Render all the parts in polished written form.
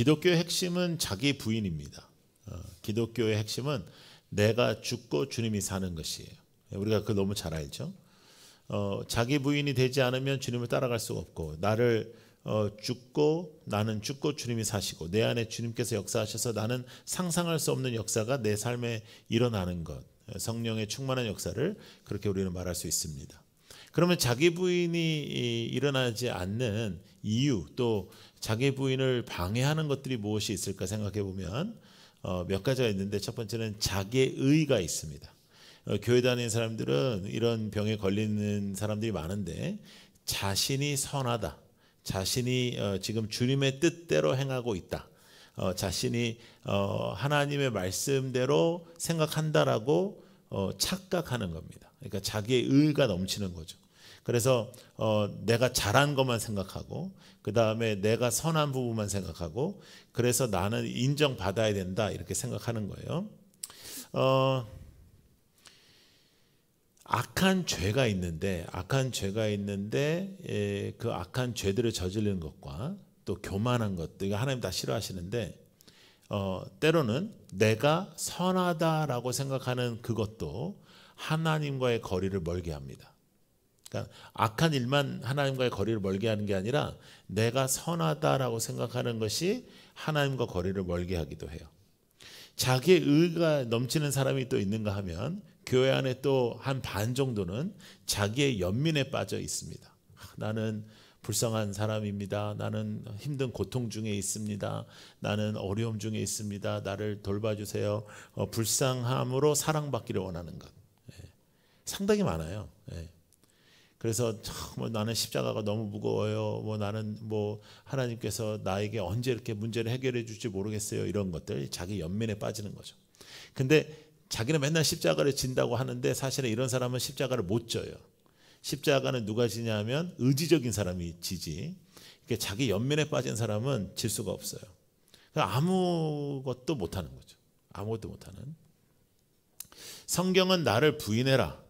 기독교의 핵심은 자기 부인입니다. 기독교의 핵심은 내가 죽고 주님이 사는 것이에요. 우리가 그거 너무 잘 알죠. 자기 부인이 되지 않으면 주님을 따라갈 수가 없고, 나를 죽고 나는 죽고 주님이 사시고 내 안에 주님께서 역사하셔서 나는 상상할 수 없는 역사가 내 삶에 일어나는 것, 성령의 충만한 역사를 그렇게 우리는 말할 수 있습니다. 그러면 자기 부인이 일어나지 않는 이유, 또 자기 부인을 방해하는 것들이 무엇이 있을까 생각해 보면 몇 가지가 있는데, 첫 번째는 자기의 의가 있습니다. 교회 다니는 사람들은 이런 병에 걸리는 사람들이 많은데, 자신이 선하다, 자신이 지금 주님의 뜻대로 행하고 있다, 자신이 하나님의 말씀대로 생각한다라고 착각하는 겁니다. 그러니까 자기의 의가 넘치는 거죠. 그래서 내가 잘한 것만 생각하고, 그 다음에 내가 선한 부분만 생각하고, 그래서 나는 인정받아야 된다 이렇게 생각하는 거예요. 악한 죄가 있는데 그 악한 죄들을 저지르는 것과 또 교만한 것도, 이거 하나님 다 싫어하시는데, 때로는 내가 선하다라고 생각하는 그것도 하나님과의 거리를 멀게 합니다. 그러니까 악한 일만 하나님과의 거리를 멀게 하는 게 아니라 내가 선하다라고 생각하는 것이 하나님과 거리를 멀게 하기도 해요. 자기의 의가 넘치는 사람이 또 있는가 하면, 교회 안에 또 한 반 정도는 자기의 연민에 빠져 있습니다. 나는 불쌍한 사람입니다. 나는 힘든 고통 중에 있습니다. 나는 어려움 중에 있습니다. 나를 돌봐주세요. 불쌍함으로 사랑받기를 원하는 것, 상당히 많아요. 그래서 나는 십자가가 너무 무거워요. 나는 하나님께서 나에게 언제 이렇게 문제를 해결해 줄지 모르겠어요. 이런 것들, 자기 연민에 빠지는 거죠. 근데 자기는 맨날 십자가를 진다고 하는데, 사실은 이런 사람은 십자가를 못 져요. 십자가는 누가 지냐면 의지적인 사람이 지지, 그러니까 자기 연민에 빠진 사람은 질 수가 없어요. 그러니까 아무것도 못하는 거죠. 아무것도 못하는. 성경은 나를 부인해라,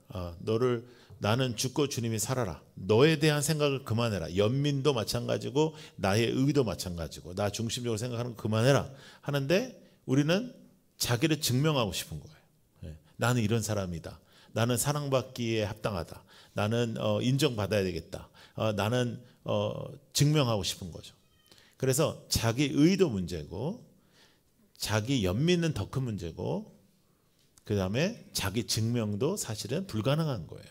나는 죽고 주님이 살아라, 너에 대한 생각을 그만해라, 연민도 마찬가지고 나의 의도 마찬가지고 나 중심적으로 생각하는 거 그만해라 하는데, 우리는 자기를 증명하고 싶은 거예요. 나는 이런 사람이다, 나는 사랑받기에 합당하다, 나는 인정받아야 되겠다, 나는 증명하고 싶은 거죠. 그래서 자기 의도 문제고, 자기 연민은 더 큰 문제고, 그 다음에 자기 증명도 사실은 불가능한 거예요.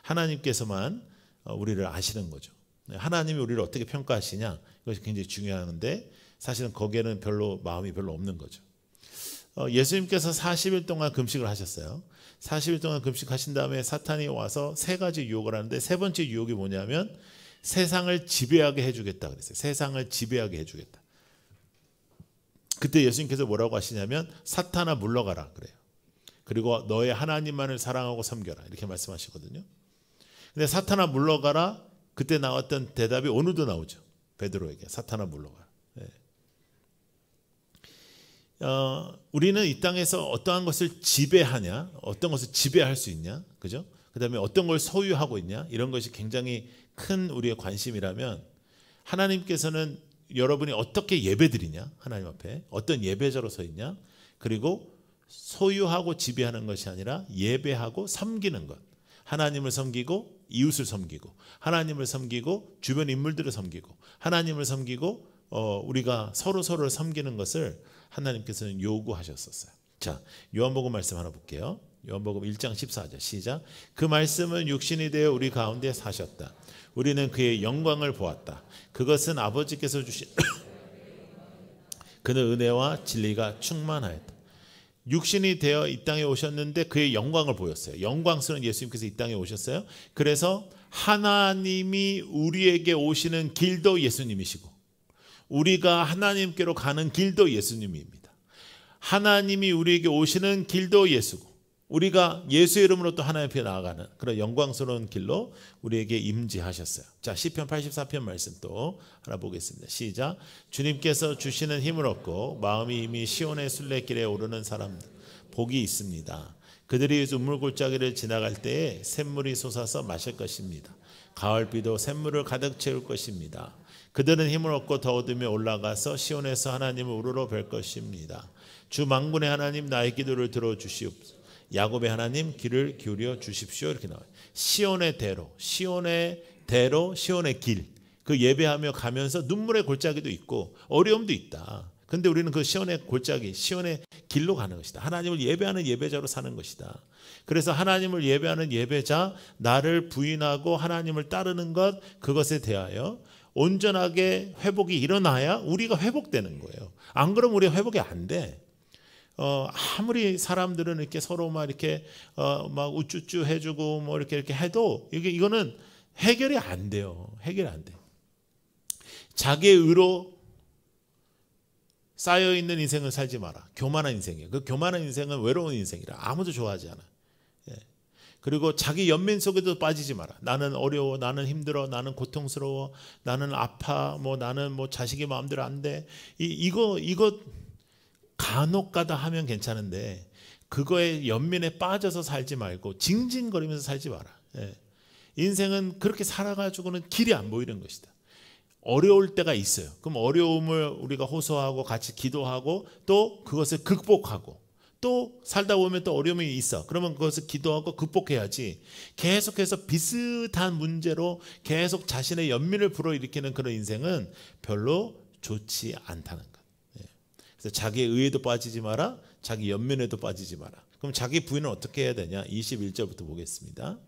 하나님께서만 우리를 아시는 거죠. 하나님이 우리를 어떻게 평가하시냐, 이것이 굉장히 중요한데, 사실은 거기에는 마음이 별로 없는 거죠. 예수님께서 40일 동안 금식을 하셨어요. 40일 동안 금식하신 다음에 사탄이 와서 세 가지 유혹을 하는데, 세 번째 유혹이 뭐냐면 세상을 지배하게 해주겠다 그랬어요. 세상을 지배하게 해주겠다. 그때 예수님께서 뭐라고 하시냐면, 사탄아 물러가라 그래요. 그리고 너의 하나님만을 사랑하고 섬겨라 이렇게 말씀하시거든요. 근데 사탄아 물러가라, 그때 나왔던 대답이 오늘도 나오죠. 베드로에게 사탄아 물러가라. 우리는 이 땅에서 어떠한 것을 지배하냐, 어떤 것을 지배할 수 있냐, 그죠? 그 다음에 어떤 걸 소유하고 있냐, 이런 것이 굉장히 큰 우리의 관심이라면, 하나님께서는 여러분이 어떻게 예배드리냐, 하나님 앞에 어떤 예배자로 서 있냐, 그리고 소유하고 지배하는 것이 아니라 예배하고 섬기는 것, 하나님을 섬기고 이웃을 섬기고, 하나님을 섬기고 주변 인물들을 섬기고, 하나님을 섬기고 우리가 서로를 섬기는 것을 하나님께서는 요구하셨었어요. 자, 요한복음 말씀 하나 볼게요. 요한복음 1장 14절 시작. 그 말씀은 육신이 되어 우리 가운데 사셨다. 우리는 그의 영광을 보았다. 그것은 아버지께서 주신 그는 은혜와 진리가 충만하였다. 육신이 되어 이 땅에 오셨는데 그의 영광을 보였어요. 영광스러운 예수님께서 이 땅에 오셨어요. 그래서 하나님이 우리에게 오시는 길도 예수님이시고, 우리가 하나님께로 가는 길도 예수님입니다. 하나님이 우리에게 오시는 길도 예수고, 우리가 예수의 이름으로 또 하나님 앞에 나아가는 그런 영광스러운 길로 우리에게 임재하셨어요. 자, 시편 84편 말씀 또 하나 보겠습니다. 시작. 주님께서 주시는 힘을 얻고 마음이 이미 시온의 순례길에 오르는 사람들 복이 있습니다. 그들이 우물골짜기를 지나갈 때에 샘물이 솟아서 마실 것입니다. 가을비도 샘물을 가득 채울 것입니다. 그들은 힘을 얻고 더 얻으며 올라가서 시온에서 하나님을 우러러 뵐 것입니다. 주 만군의 하나님 나의 기도를 들어주시옵소서. 야곱의 하나님 귀를 기울여 주십시오. 이렇게 나와요. 시온의 대로, 시온의 대로, 시온의 길. 그 예배하며 가면서 눈물의 골짜기도 있고 어려움도 있다. 근데 우리는 그 시온의 골짜기, 시온의 길로 가는 것이다. 하나님을 예배하는 예배자로 사는 것이다. 그래서 하나님을 예배하는 예배자, 나를 부인하고 하나님을 따르는 것, 그것에 대하여 온전하게 회복이 일어나야 우리가 회복되는 거예요. 안 그러면 우리가 회복이 안 돼. 아무리 사람들은 이렇게 서로 막 이렇게 막 우쭈쭈 해주고 뭐 이렇게 해도 이거는 해결이 안 돼요. 해결이 안 돼. 자기의 의로 쌓여 있는 인생을 살지 마라. 교만한 인생이에요. 그 교만한 인생은 외로운 인생이라 아무도 좋아하지 않아. 예. 그리고 자기 연민 속에도 빠지지 마라. 나는 어려워, 나는 힘들어, 나는 고통스러워, 나는 아파, 뭐 나는 뭐 자식이 마음대로 안 돼. 이거 간혹가다 하면 괜찮은데 그거에 연민에 빠져서 살지 말고 징징거리면서 살지 마라. 예. 인생은 그렇게 살아가지고는 길이 안 보이는 것이다. 어려울 때가 있어요. 그럼 어려움을 우리가 호소하고 같이 기도하고 또 그것을 극복하고 또 살다 보면 또 어려움이 있어. 그러면 그것을 기도하고 극복해야지 계속해서 비슷한 문제로 계속 자신의 연민을 불어일으키는 그런 인생은 별로 좋지 않다는 것. 그래서 자기의 의에도 빠지지 마라. 자기 연민에도 빠지지 마라. 그럼 자기 부인은 어떻게 해야 되냐? 21절부터 보겠습니다.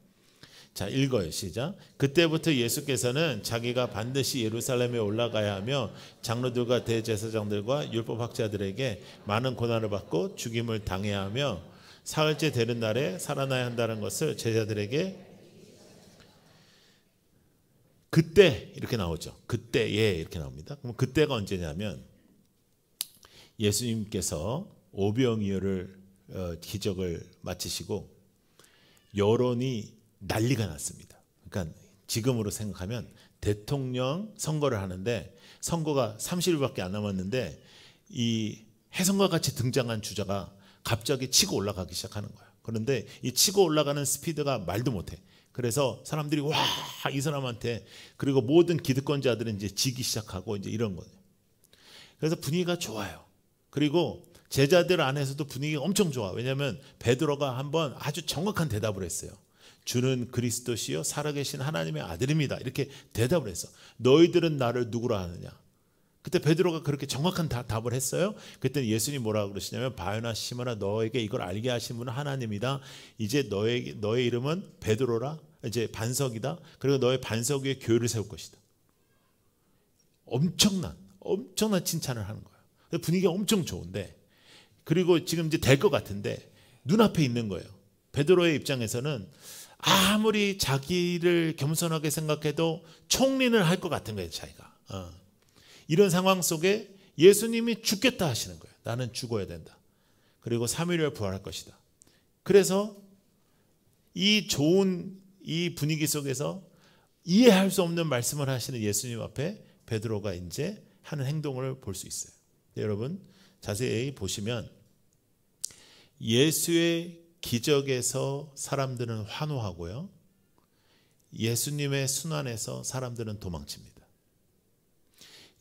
자, 읽어요. 시작. 그때부터 예수께서는 자기가 반드시 예루살렘에 올라가야 하며 장로들과 대제사장들과 율법학자들에게 많은 고난을 받고 죽임을 당해야 하며 사흘째 되는 날에 살아나야 한다는 것을 제자들에게 그때 이렇게 나오죠. 그때에 이렇게 나옵니다. 그럼 그때가 언제냐면 예수님께서 오병이어를 기적을 마치시고 여론이 난리가 났습니다. 그러니까 지금으로 생각하면 대통령 선거를 하는데 선거가 30일밖에 안 남았는데 이 혜성과 같이 등장한 주자가 갑자기 치고 올라가기 시작하는 거예요. 그런데 이 치고 올라가는 스피드가 말도 못해. 그래서 사람들이 와, 이 사람한테, 그리고 모든 기득권자들은 이제 지기 시작하고 이제 이런 거예요. 그래서 분위기가 좋아요. 그리고 제자들 안에서도 분위기가 엄청 좋아. 왜냐하면 베드로가 한번 아주 정확한 대답을 했어요. 주는 그리스도시요 살아계신 하나님의 아들입니다. 이렇게 대답을 했어. 너희들은 나를 누구라 하느냐. 그때 베드로가 그렇게 정확한 답을 했어요. 그때 예수님이 뭐라고 그러시냐면 바요나 시몬아 너에게 이걸 알게 하신 분은 하나님이다. 이제 너의 이름은 베드로라. 이제 반석이다. 그리고 너의 반석 위에 교회를 세울 것이다. 엄청난 칭찬을 하는 거예요. 분위기가 엄청 좋은데, 그리고 지금 이제 될 것 같은데 눈앞에 있는 거예요. 베드로의 입장에서는 아무리 자기를 겸손하게 생각해도 총리는 할 것 같은 거예요. 자기가 이런 상황 속에 예수님이 죽겠다 하시는 거예요. 나는 죽어야 된다. 그리고 3일 후에 부활할 것이다. 그래서 이 좋은 이 분위기 속에서 이해할 수 없는 말씀을 하시는 예수님 앞에 베드로가 이제 하는 행동을 볼 수 있어요. 여러분 자세히 보시면 예수의 기적에서 사람들은 환호하고요, 예수님의 순환에서 사람들은 도망칩니다.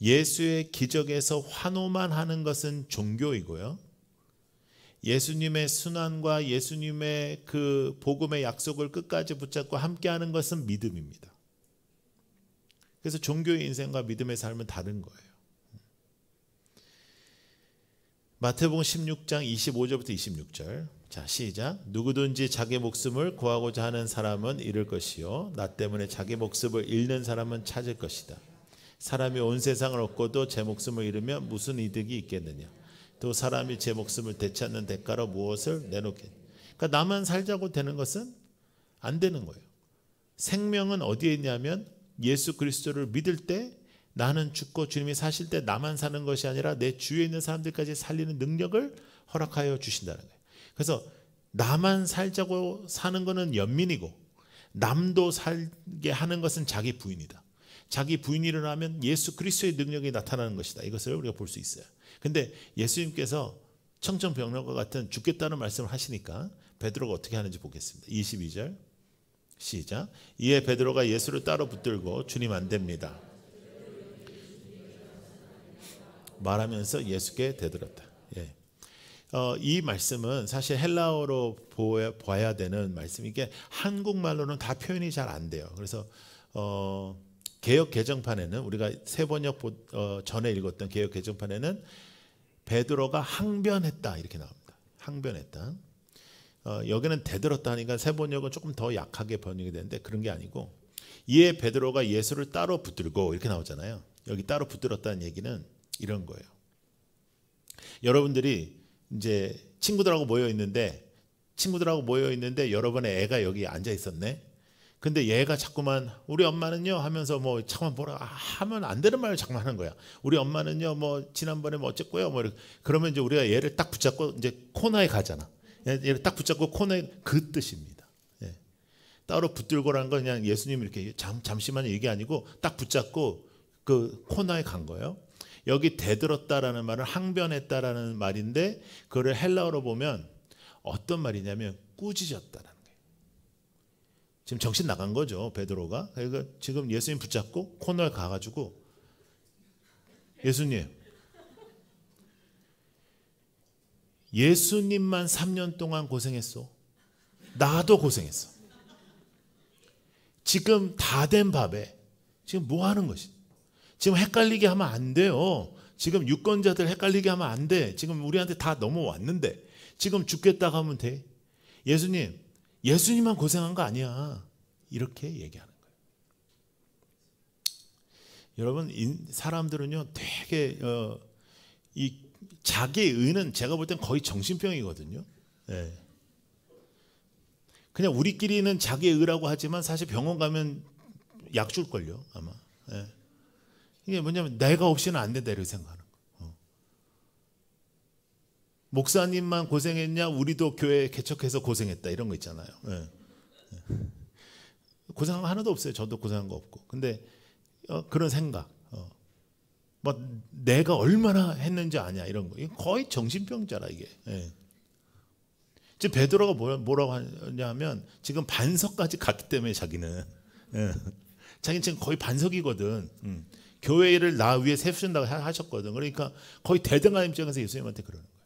예수의 기적에서 환호만 하는 것은 종교이고요, 예수님의 순환과 예수님의 그 복음의 약속을 끝까지 붙잡고 함께하는 것은 믿음입니다. 그래서 종교의 인생과 믿음의 삶은 다른 거예요. 마태복음 16장 25절부터 26절. 자, 시작. 누구든지 자기 목숨을 구하고자 하는 사람은 잃을 것이요 나 때문에 자기 목숨을 잃는 사람은 찾을 것이다. 사람이 온 세상을 얻고도 제 목숨을 잃으면 무슨 이득이 있겠느냐. 또 사람이 제 목숨을 되찾는 대가로 무엇을 내놓겠느냐. 그러니까 나만 살자고 되는 것은 안 되는 거예요. 생명은 어디에 있냐면 예수 그리스도를 믿을 때 나는 죽고 주님이 사실 때 나만 사는 것이 아니라 내 주위에 있는 사람들까지 살리는 능력을 허락하여 주신다는 거예요. 그래서 나만 살자고 사는 것은 연민이고 남도 살게 하는 것은 자기 부인이다. 자기 부인이 일어나면 예수 그리스도의 능력이 나타나는 것이다. 이것을 우리가 볼 수 있어요. 근데 예수님께서 청천벽력과 같은 죽겠다는 말씀을 하시니까 베드로가 어떻게 하는지 보겠습니다. 22절 시작. 이에 베드로가 예수를 따로 붙들고 주님 안 됩니다. 말하면서 예수께 되돌았다. 예. 이 말씀은 사실 헬라어로 봐야 되는 말씀이 게 한국말로는 다 표현이 잘 안 돼요. 그래서 개역 개정판에는 우리가 세번역 전에 읽었던 개역 개정판에는 베드로가 항변했다 이렇게 나옵니다. 항변했다. 여기는 되들었다 하니까 세번역은 조금 더 약하게 번역이 되는데 그런 게 아니고 이에 베드로가 예수를 따로 붙들고 이렇게 나오잖아요. 여기 따로 붙들었다는 얘기는 이런 거예요. 여러분들이 이제 친구들하고 모여 있는데 여러분의 애가 여기 앉아 있었네. 근데 얘가 자꾸만 우리 엄마는요 하면서 뭐 잠깐 뭐라 하면 안 되는 말을 자꾸만 하는 거야. 우리 엄마는요 뭐 지난번에 뭐 어쨌고요 뭐 이렇게. 그러면 이제 우리가 얘를 딱 붙잡고 이제 코너에 가잖아. 얘를 딱 붙잡고 코너에 그 뜻입니다. 예. 따로 붙들고라는 건 그냥 예수님 이렇게 잠시만 얘기 아니고 딱 붙잡고 그 코너에 간 거예요. 여기 되들었다라는 말은 항변했다라는 말인데 그거를 헬라어로 보면 어떤 말이냐면 꾸짖었다라는 거예요. 지금 정신 나간 거죠 베드로가. 그러니까 지금 예수님 붙잡고 코너에 가가지고 예수님만 3년 동안 고생했어. 나도 고생했어. 지금 다 된 밥에 지금 뭐 하는 것이? 지금 헷갈리게 하면 안 돼요. 지금 유권자들 헷갈리게 하면 안 돼. 지금 우리한테 다 넘어왔는데 지금 죽겠다고 하면 돼. 예수님만 고생한 거 아니야. 이렇게 얘기하는 거예요. 여러분 사람들은요 되게 이 자기의 의는 제가 볼 땐 거의 정신병이거든요. 네. 그냥 우리끼리는 자기의 의라고 하지만 사실 병원 가면 약 줄걸요 아마. 네. 이게 뭐냐면 내가 없이는 안 된다 이렇게 생각하는 거예요. 목사님만 고생했냐 우리도 교회 개척해서 고생했다 이런 거 있잖아요. 네. 고생한 거 하나도 없어요. 저도 고생한 거 없고. 근데 그런 생각 뭐 내가 얼마나 했는지 아냐 이런 거. 이거 거의 정신병자라 이게. 예. 지금 베드로가 뭐라고 하냐면 지금 반석까지 갔기 때문에 자기는 자기는 지금 거의 반석이거든. 교회를 나 위에 세우신다고 하셨거든. 그러니까 거의 대등한 입장에서 예수님한테 그러는 거예요.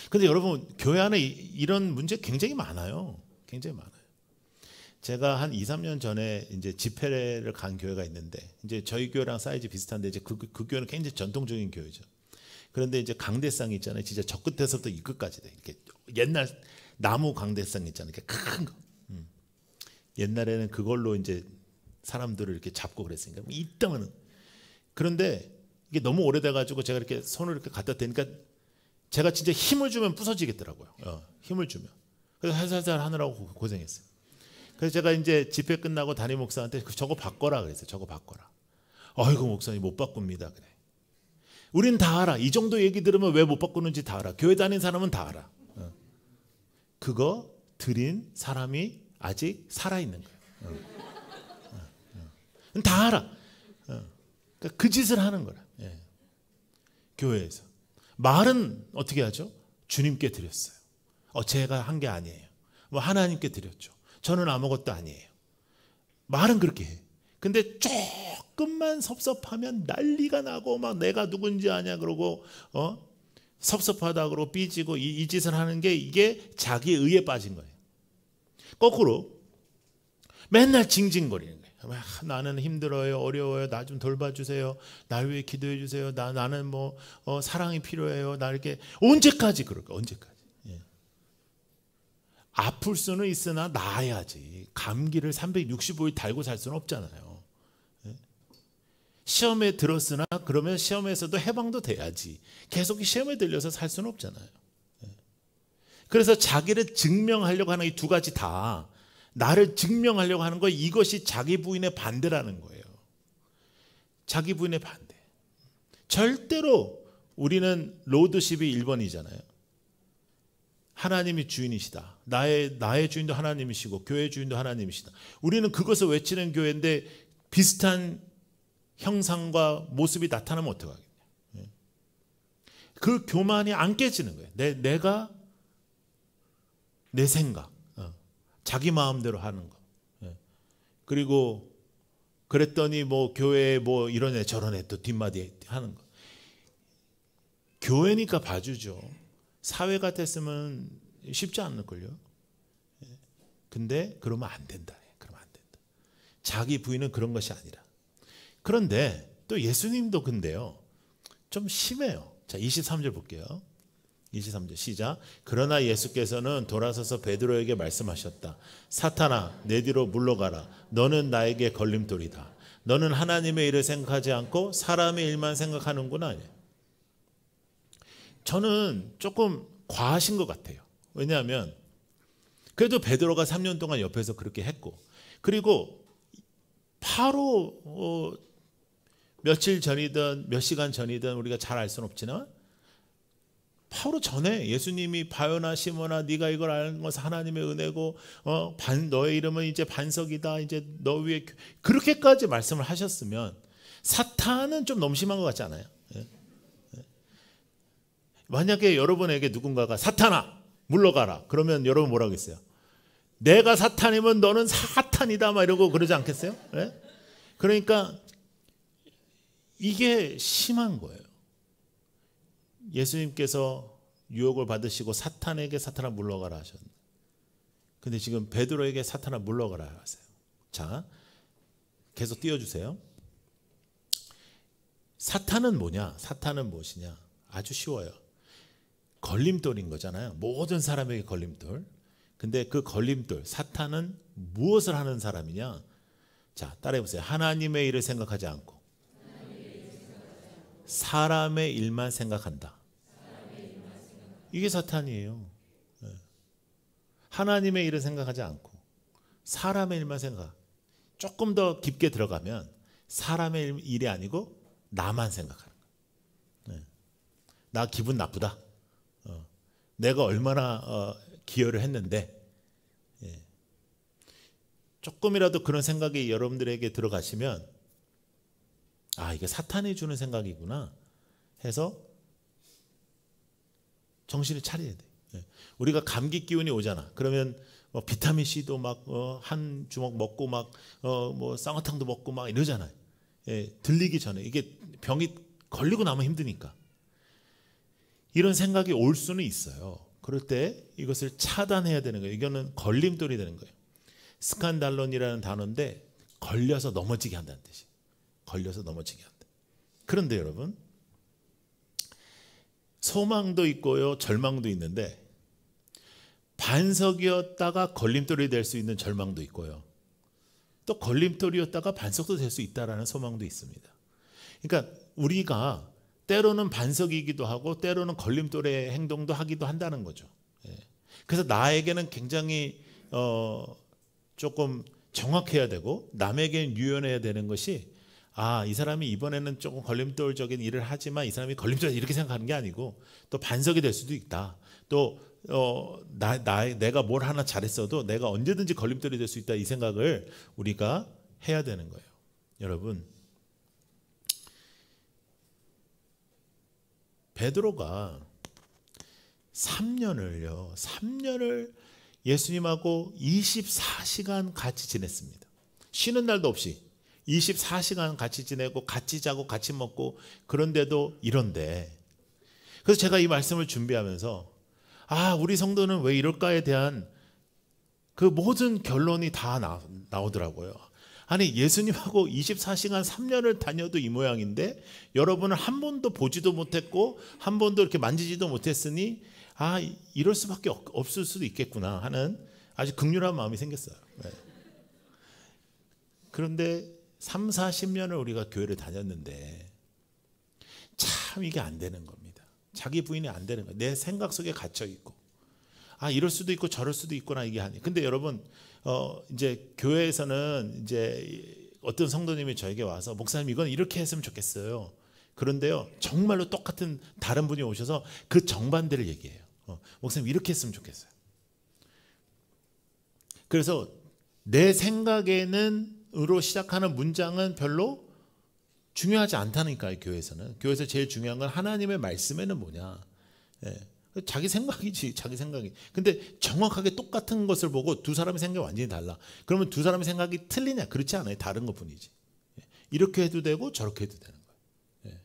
근데 여러분 교회 안에 이런 문제 굉장히 많아요. 굉장히 많아요. 제가 한 2, 3년 전에 이제 집회를 간 교회가 있는데 이제 저희 교회랑 사이즈 비슷한데 이제 그 교회는 굉장히 전통적인 교회죠. 그런데 이제 강대상이 있잖아요. 진짜 저 끝에서부터 이 끝까지 돼. 이렇게 옛날 나무 강대상 있잖아요. 이렇게 큰 거. 옛날에는 그걸로 이제 사람들을 이렇게 잡고 그랬으니까 이따만은. 그런데 이게 너무 오래돼가지고 제가 이렇게 손을 이렇게 갖다 대니까 제가 진짜 힘을 주면 부서지겠더라고요. 힘을 주면. 그래서 살살 하느라고 고생했어요. 그래서 제가 이제 집회 끝나고 담임 목사한테 저거 바꿔라 그랬어요. 저거 바꿔라. 아이고 목사님 못 바꿉니다. 그래. 우린 다 알아. 이 정도 얘기 들으면 왜 못 바꾸는지 다 알아. 교회 다닌 사람은 다 알아. 그거 드린 사람이 아직 살아있는 거예요. 다 알아. 그러니까 그 짓을 하는 거라. 예. 교회에서. 말은 어떻게 하죠? 주님께 드렸어요. 제가 한 게 아니에요. 뭐 하나님께 드렸죠. 저는 아무것도 아니에요. 말은 그렇게 해. 근데 조금만 섭섭하면 난리가 나고 막 내가 누군지 아냐 그러고 섭섭하다 그러고 삐지고 이 짓을 하는 게 이게 자기 의에 빠진 거예요. 거꾸로 맨날 징징거리는 거예요. 나는 힘들어요. 어려워요. 나 좀 돌봐주세요. 날 위해 기도해 주세요. 나는 뭐 사랑이 필요해요. 나 이렇게 언제까지 그럴까? 언제까지? 예. 아플 수는 있으나 나아야지. 감기를 365일 달고 살 수는 없잖아요. 예. 시험에 들었으나 그러면 시험에서도 해방도 돼야지. 계속 시험에 들려서 살 수는 없잖아요. 예. 그래서 자기를 증명하려고 하는 이 두 가지 다 나를 증명하려고 하는 거 이것이 자기 부인의 반대라는 거예요. 자기 부인의 반대. 절대로 우리는 로드십이 1번이잖아요. 하나님이 주인이시다. 나의 주인도 하나님이시고 교회의 주인도 하나님이시다. 우리는 그것을 외치는 교회인데 비슷한 형상과 모습이 나타나면 어떡하겠냐. 그 교만이 안 깨지는 거예요. 내가 내 생각, 자기 마음대로 하는 거. 그리고 그랬더니 뭐 교회에 뭐 이런 애 저런 애 또 뒷마디 하는 거. 교회니까 봐주죠. 사회 같았으면 쉽지 않을걸요. 근데 그러면 안 된다. 그러면 안 된다. 자기 부인은 그런 것이 아니라. 그런데 또 예수님도 근데요, 좀 심해요. 자, 23절 볼게요. 23절 시작. 그러나 예수께서는 돌아서서 베드로에게 말씀하셨다. 사탄아, 내 뒤로 물러가라. 너는 나에게 걸림돌이다. 너는 하나님의 일을 생각하지 않고 사람의 일만 생각하는구나. 저는 조금 과하신 것 같아요. 왜냐하면 그래도 베드로가 3년 동안 옆에서 그렇게 했고, 그리고 바로 며칠 전이든 몇 시간 전이든 우리가 잘 알 수는 없지만 바로 전에 예수님이 바요나 시몬아 네가 이걸 아는 것은 하나님의 은혜고 너의 이름은 이제 반석이다, 이제 너 위에, 그렇게까지 말씀을 하셨으면 사탄은 좀 너무 심한 것 같지 않아요? 만약에 여러분에게 누군가가 사탄아 물러가라 그러면 여러분 뭐라고 했어요? 내가 사탄이면 너는 사탄이다 막 이러고 그러지 않겠어요? 네? 그러니까 이게 심한 거예요. 예수님께서 유혹을 받으시고 사탄에게 사탄아 물러가라 하셨는데, 근데 지금 베드로에게 사탄아 물러가라 하세요. 자, 계속 띄워주세요. 사탄은 뭐냐? 사탄은 무엇이냐? 아주 쉬워요. 걸림돌인 거잖아요. 모든 사람에게 걸림돌. 근데 그 걸림돌, 사탄은 무엇을 하는 사람이냐? 자, 따라해보세요. 하나님의 일을 생각하지 않고 사람의 일만 생각한다. 이게 사탄이에요. 하나님의 일을 생각하지 않고 사람의 일만 생각. 조금 더 깊게 들어가면 사람의 일이 아니고 나만 생각하는 거예요. 나 기분 나쁘다. 내가 얼마나 기여를 했는데, 조금이라도 그런 생각이 여러분들에게 들어가시면 아, 이게 사탄이 주는 생각이구나 해서 정신을 차려야 돼. 우리가 감기 기운이 오잖아. 그러면 비타민 C도 막 한 주먹 먹고 막 뭐 쌍화탕도 먹고 막 이러잖아요. 들리기 전에 이게 병이 걸리고 나면 힘드니까. 이런 생각이 올 수는 있어요. 그럴 때 이것을 차단해야 되는 거예요. 이거는 걸림돌이 되는 거예요. 스칸달론이라는 단어인데 걸려서 넘어지게 한다는 뜻이에요. 걸려서 넘어지게 한다. 그런데 여러분, 소망도 있고요, 절망도 있는데 반석이었다가 걸림돌이 될 수 있는 절망도 있고요, 또 걸림돌이었다가 반석도 될 수 있다라는 소망도 있습니다. 그러니까 우리가 때로는 반석이기도 하고 때로는 걸림돌의 행동도 하기도 한다는 거죠. 그래서 나에게는 굉장히 조금 정확해야 되고 남에게는 유연해야 되는 것이, 아, 이 사람이 이번에는 조금 걸림돌적인 일을 하지만 이 사람이 걸림돌 이렇게 생각하는 게 아니고 또 반석이 될 수도 있다. 또 내가 뭘 하나 잘했어도 내가 언제든지 걸림돌이 될 수 있다, 이 생각을 우리가 해야 되는 거예요. 여러분, 베드로가 3년을 예수님하고 24시간 같이 지냈습니다. 쉬는 날도 없이 24시간 같이 지내고 같이 자고 같이 먹고, 그런데도 이런데, 그래서 제가 이 말씀을 준비하면서 아, 우리 성도는 왜 이럴까에 대한 그 모든 결론이 다 나오더라고요. 아니, 예수님하고 24시간 3년을 다녀도 이 모양인데 여러분은 한 번도 보지도 못했고 한 번도 이렇게 만지지도 못했으니 아, 이럴 수밖에 없을 수도 있겠구나 하는 아주 극률한 마음이 생겼어요. 네. 그런데 3, 40년을 우리가 교회를 다녔는데 참 이게 안 되는 겁니다. 자기 부인이 안 되는 거예요. 내 생각 속에 갇혀 있고, 아, 이럴 수도 있고 저럴 수도 있구나, 이게 아니에요. 근데 여러분, 이제 교회에서는 이제 어떤 성도님이 저에게 와서 목사님 이건 이렇게 했으면 좋겠어요. 그런데요, 정말로 똑같은 다른 분이 오셔서 그 정반대를 얘기해요. 목사님 이렇게 했으면 좋겠어요. 그래서 내 생각에는으로 시작하는 문장은 별로 중요하지 않다니까요. 교회에서 제일 중요한 건 하나님의 말씀에는 뭐냐. 자기 생각이지, 자기 생각이. 근데 정확하게 똑같은 것을 보고 두 사람의 생각이 완전히 달라. 그러면 두 사람의 생각이 틀리냐? 그렇지 않아요. 다른 것뿐이지. 이렇게 해도 되고 저렇게 해도 되는 거예요.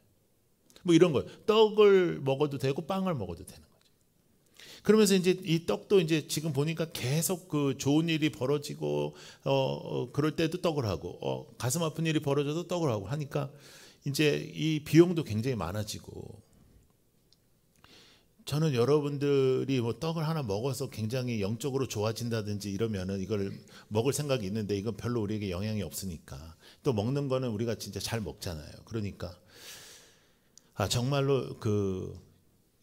뭐 이런 거. 떡을 먹어도 되고 빵을 먹어도 되는 거죠. 그러면서 이제 이 떡도 이제 지금 보니까 계속 그 좋은 일이 벌어지고 그럴 때도 떡을 하고 가슴 아픈 일이 벌어져도 떡을 하고 하니까 이제 이 비용도 굉장히 많아지고, 저는 여러분들이 뭐 떡을 하나 먹어서 굉장히 영적으로 좋아진다든지 이러면은 이걸 먹을 생각이 있는데 이건 별로 우리에게 영향이 없으니까, 또 먹는 거는 우리가 진짜 잘 먹잖아요. 그러니까 정말로 그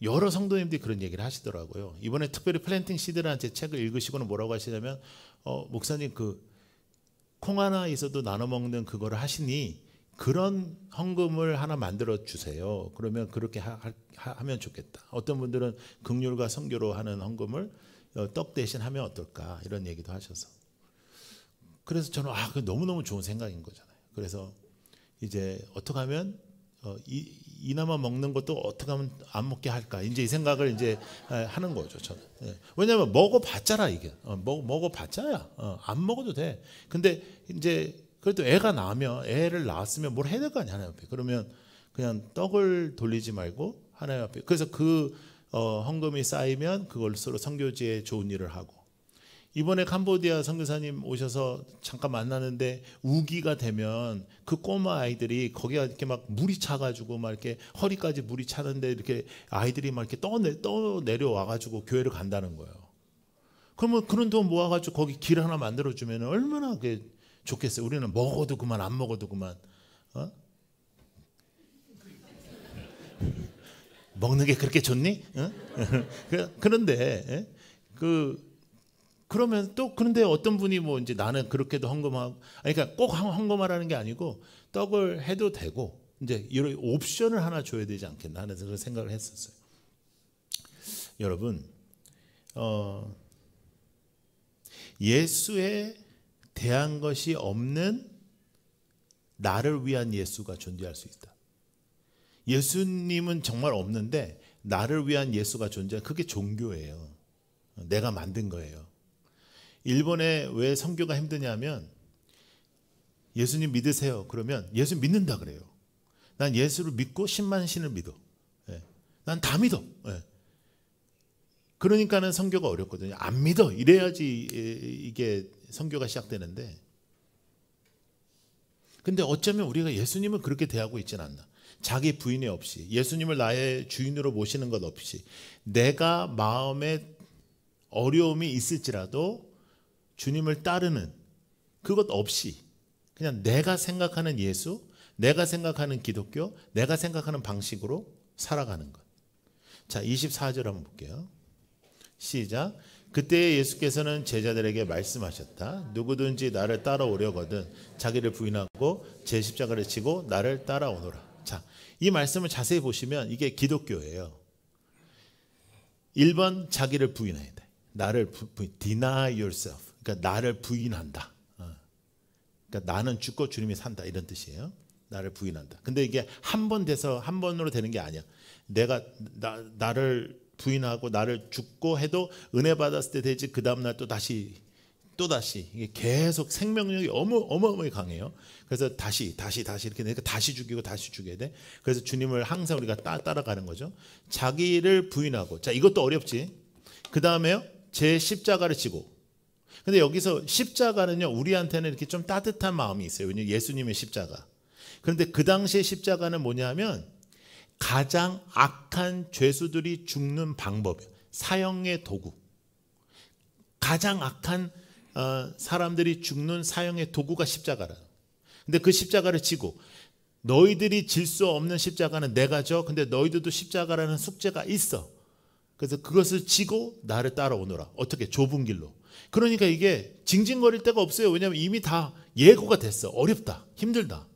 여러 성도님들이 그런 얘기를 하시더라고요. 이번에 특별히 플랜팅 시드라는 제 책을 읽으시고는 뭐라고 하시냐면 목사님 그 콩 하나 있어도 나눠 먹는 그거를 하시니 그런 헌금을 하나 만들어 주세요. 그러면 그렇게 하면 좋겠다. 어떤 분들은 긍휼과 선교로 하는 헌금을 떡 대신 하면 어떨까 이런 얘기도 하셔서, 그래서 저는 그게 너무너무 좋은 생각인 거잖아요. 그래서 이제 어떻게 하면 이나마 먹는 것도 어떻게 하면 안 먹게 할까, 이제 이 생각을 이제 하는 거죠, 저는. 왜냐하면 먹어봤잖아, 이게. 먹어봤자야. 안 먹어도 돼. 근데 이제 그래도 애가 나면, 애를 낳았으면 뭘 해야 될 거 아니야, 하나님 앞에. 그러면 그냥 떡을 돌리지 말고 하나님 앞에. 그래서 그 헌금이 쌓이면 그걸로 선교지에 좋은 일을 하고, 이번에 캄보디아 선교사님 오셔서 잠깐 만나는데 우기가 되면 그 꼬마 아이들이 거기가 이렇게 막 물이 차가지고 막 이렇게 허리까지 물이 차는데 이렇게 아이들이 막 이렇게 떠 내려와가지고 교회를 간다는 거예요. 그러면 그런 돈 모아가지고 거기 길 하나 만들어주면 얼마나 그게 좋겠어요. 우리는 먹어도 그만 안 먹어도 그만. 먹는 게 그렇게 좋니? 그런데 그러면 또 그런데 어떤 분이 뭐 이제 나는 그렇게도 헌금하고, 그러니까 꼭 헌금하라는 게 아니고 떡을 해도 되고 이제 이런 옵션을 하나 줘야 되지 않겠나 하는 그런 생각을 했었어요. 여러분, 예수에 대한 것이 없는 나를 위한 예수가 존재할 수 있다. 예수님은 정말 없는데 나를 위한 예수가 존재하는, 그게 종교예요. 내가 만든 거예요. 일본에 왜 선교가 힘드냐면 예수님 믿으세요. 그러면 예수 믿는다 그래요. 난 예수를 믿고 10만 신을 믿어. 난 다 믿어. 그러니까는 선교가 어렵거든요. 안 믿어. 이래야지 이게 선교가 시작되는데, 근데 어쩌면 우리가 예수님을 그렇게 대하고 있지는 않나. 자기 부인이 없이, 예수님을 나의 주인으로 모시는 것 없이, 내가 마음에 어려움이 있을지라도 주님을 따르는 그것 없이 그냥 내가 생각하는 예수, 내가 생각하는 기독교, 내가 생각하는 방식으로 살아가는 것. 자, 24절 한번 볼게요. 시작. 그때 예수께서는 제자들에게 말씀하셨다. 누구든지 나를 따라오려거든 자기를 부인하고 제 십자가를 지고 나를 따라오노라. 자, 이 말씀을 자세히 보시면 이게 기독교예요. 1번 자기를 부인해야 돼. 나를 deny yourself. 그러니까 나를 부인한다. 그러니까 나는 죽고 주님이 산다 이런 뜻이에요. 나를 부인한다. 근데 이게 한 번 돼서 한 번으로 되는 게 아니야. 내가 나를 부인하고 나를 죽고 해도 은혜 받았을 때 되지, 그 다음 날 또 다시 이게 계속 생명력이 어마어마하게 강해요. 그래서 다시 이렇게 되니까 다시 죽이고 다시 죽여야 돼. 그래서 주님을 항상 우리가 따라가는 거죠. 자기를 부인하고, 자 이것도 어렵지. 그 다음에요, 제 십자가를 지고. 근데 여기서 십자가는요, 우리한테는 이렇게 좀 따뜻한 마음이 있어요. 왜냐하면 예수님의 십자가. 그런데 그 당시의 십자가는 뭐냐면 가장 악한 죄수들이 죽는 방법이에요. 사형의 도구. 가장 악한 사람들이 죽는 사형의 도구가 십자가라. 근데 그 십자가를 지고, 너희들이 질 수 없는 십자가는 내가 져. 근데 너희들도 십자가라는 숙제가 있어. 그래서 그것을 지고 나를 따라오너라. 어떻게? 좁은 길로. 그러니까 이게 징징거릴 데가 없어요. 왜냐하면 이미 다 예고가 됐어. 어렵다. 힘들다.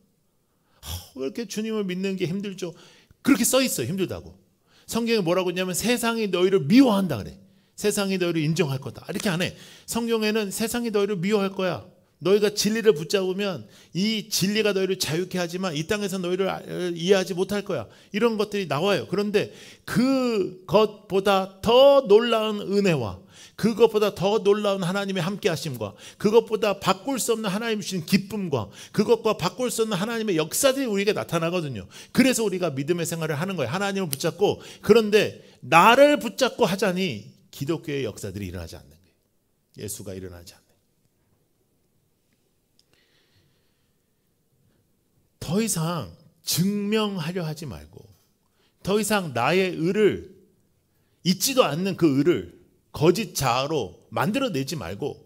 왜 이렇게 주님을 믿는 게 힘들죠? 그렇게 써 있어요. 힘들다고. 성경에 뭐라고 했냐면 세상이 너희를 미워한다 그래. 세상이 너희를 인정할 거다. 이렇게 안 해. 성경에는 세상이 너희를 미워할 거야. 너희가 진리를 붙잡으면 이 진리가 너희를 자유케 하지만 이 땅에서 너희를 이해하지 못할 거야. 이런 것들이 나와요. 그런데 그것보다 더 놀라운 은혜와 그것보다 더 놀라운 하나님의 함께 하심과 그것보다 바꿀 수 없는 하나님 주신 기쁨과 그것과 바꿀 수 없는 하나님의 역사들이 우리에게 나타나거든요. 그래서 우리가 믿음의 생활을 하는 거예요. 하나님을 붙잡고. 그런데 나를 붙잡고 하자니 기독교의 역사들이 일어나지 않는 거예요. 예수가 일어나지 않는 거예요. 더 이상 증명하려 하지 말고 더 이상 나의 의를 있지도 않는 그 의를 거짓 자아로 만들어내지 말고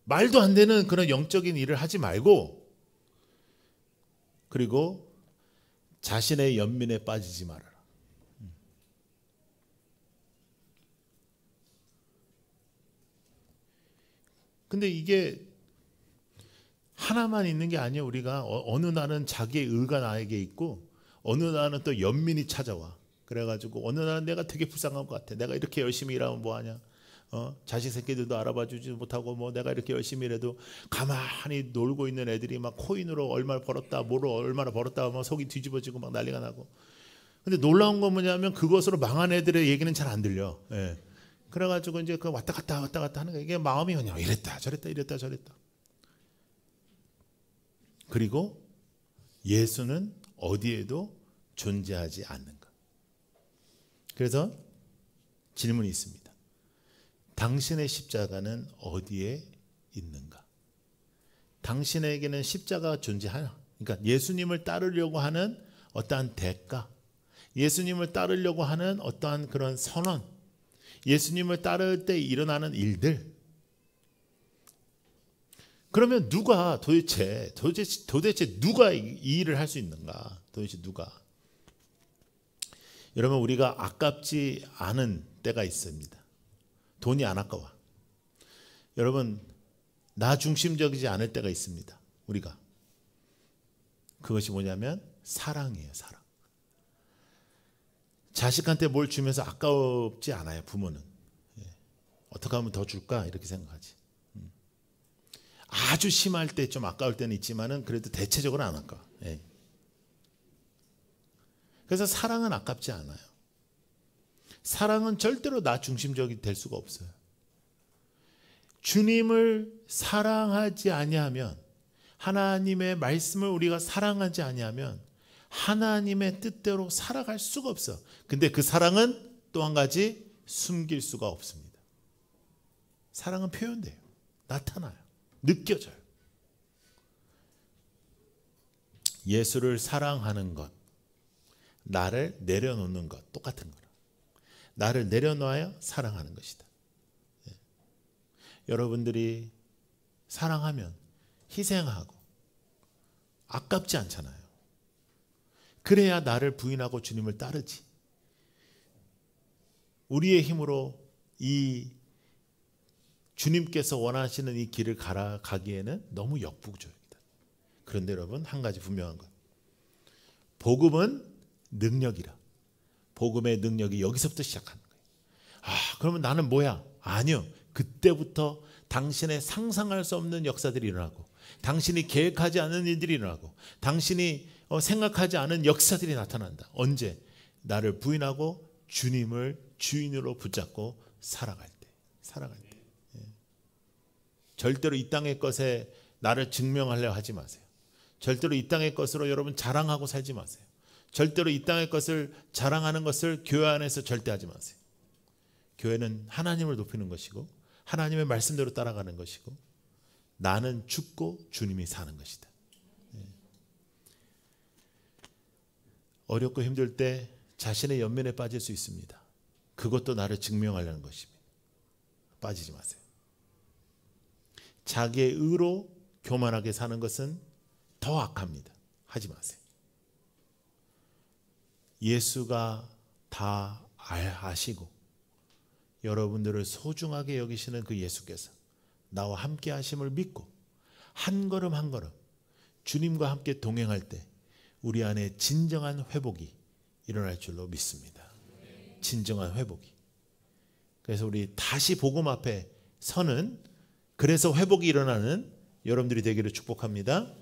말도 안 되는 그런 영적인 일을 하지 말고 그리고 자신의 연민에 빠지지 말아라. 근데 이게 하나만 있는 게 아니에요. 우리가 어느 날은 자기의 의가 나에게 있고 어느 날은 또 연민이 찾아와. 그래가지고 어느 날은 내가 되게 불쌍한 것 같아. 내가 이렇게 열심히 일하면 뭐하냐. 자식 새끼들도 알아봐 주지 못하고 뭐 내가 이렇게 열심히 일해도 가만히 놀고 있는 애들이 막 코인으로 얼마를 벌었다 뭐로 얼마나 벌었다 하면 속이 뒤집어지고 막 난리가 나고. 근데 놀라운 건 뭐냐면 그것으로 망한 애들의 얘기는 잘 안 들려. 예. 그래가지고 이제 그 왔다 갔다 하는 거 이게 마음이 그냥 이랬다 저랬다 이랬다 저랬다. 그리고 예수는 어디에도 존재하지 않는가. 그래서 질문이 있습니다. 당신의 십자가는 어디에 있는가? 당신에게는 십자가가 존재하나? 그러니까 예수님을 따르려고 하는 어떠한 대가, 예수님을 따르려고 하는 어떠한 그런 선언, 예수님을 따를 때 일어나는 일들. 그러면 누가 도대체 누가 이 일을 할 수 있는가? 도대체 누가? 여러분 우리가 아깝지 않은 때가 있습니다. 돈이 안 아까워. 여러분 나 중심적이지 않을 때가 있습니다. 우리가. 그것이 뭐냐면 사랑이에요. 사랑. 자식한테 뭘 주면서 아깝지 않아요. 부모는. 어떻게 하면 더 줄까? 이렇게 생각하지. 아주 심할 때 좀 아까울 때는 있지만은 그래도 대체적으로 안 아까워. 그래서 사랑은 아깝지 않아요. 사랑은 절대로 나 중심적이 될 수가 없어요. 주님을 사랑하지 아니하면, 하나님의 말씀을 우리가 사랑하지 아니하면 하나님의 뜻대로 살아갈 수가 없어. 근데 그 사랑은 또 한 가지 숨길 수가 없습니다. 사랑은 표현돼요. 나타나요. 느껴져요. 예수를 사랑하는 것, 나를 내려놓는 것 똑같은 거라. 나를 내려놔야 사랑하는 것이다. 여러분들이 사랑하면 희생하고 아깝지 않잖아요. 그래야 나를 부인하고 주님을 따르지. 우리의 힘으로 이 주님께서 원하시는 이 길을 가기에는 너무 역부족이다. 그런데 여러분 한 가지 분명한 것. 복음은 능력이라. 복음의 능력이 여기서부터 시작하는 거예요. 그러면 나는 뭐야? 아니요. 그때부터 당신의 상상할 수 없는 역사들이 일어나고 당신이 계획하지 않은 일들이 일어나고 당신이 생각하지 않은 역사들이 나타난다. 언제? 나를 부인하고 주님을 주인으로 붙잡고 살아갈 때. 절대로 이 땅의 것에 나를 증명하려 하지 마세요. 절대로 이 땅의 것으로 여러분 자랑하고 살지 마세요. 절대로 이 땅의 것을 자랑하는 것을 교회 안에서 절대 하지 마세요. 교회는 하나님을 높이는 것이고 하나님의 말씀대로 따라가는 것이고 나는 죽고 주님이 사는 것이다. 어렵고 힘들 때 자신의 연민에 빠질 수 있습니다. 그것도 나를 증명하려는 것입니다. 빠지지 마세요. 자기의 의로 교만하게 사는 것은 더 악합니다. 하지 마세요. 예수가 다 아시고 여러분들을 소중하게 여기시는 그 예수께서 나와 함께 하심을 믿고 한 걸음 한 걸음 주님과 함께 동행할 때 우리 안에 진정한 회복이 일어날 줄로 믿습니다. 진정한 회복이. 그래서 우리 다시 복음 앞에 서는, 그래서 회복이 일어나는 여러분들이 되기를 축복합니다.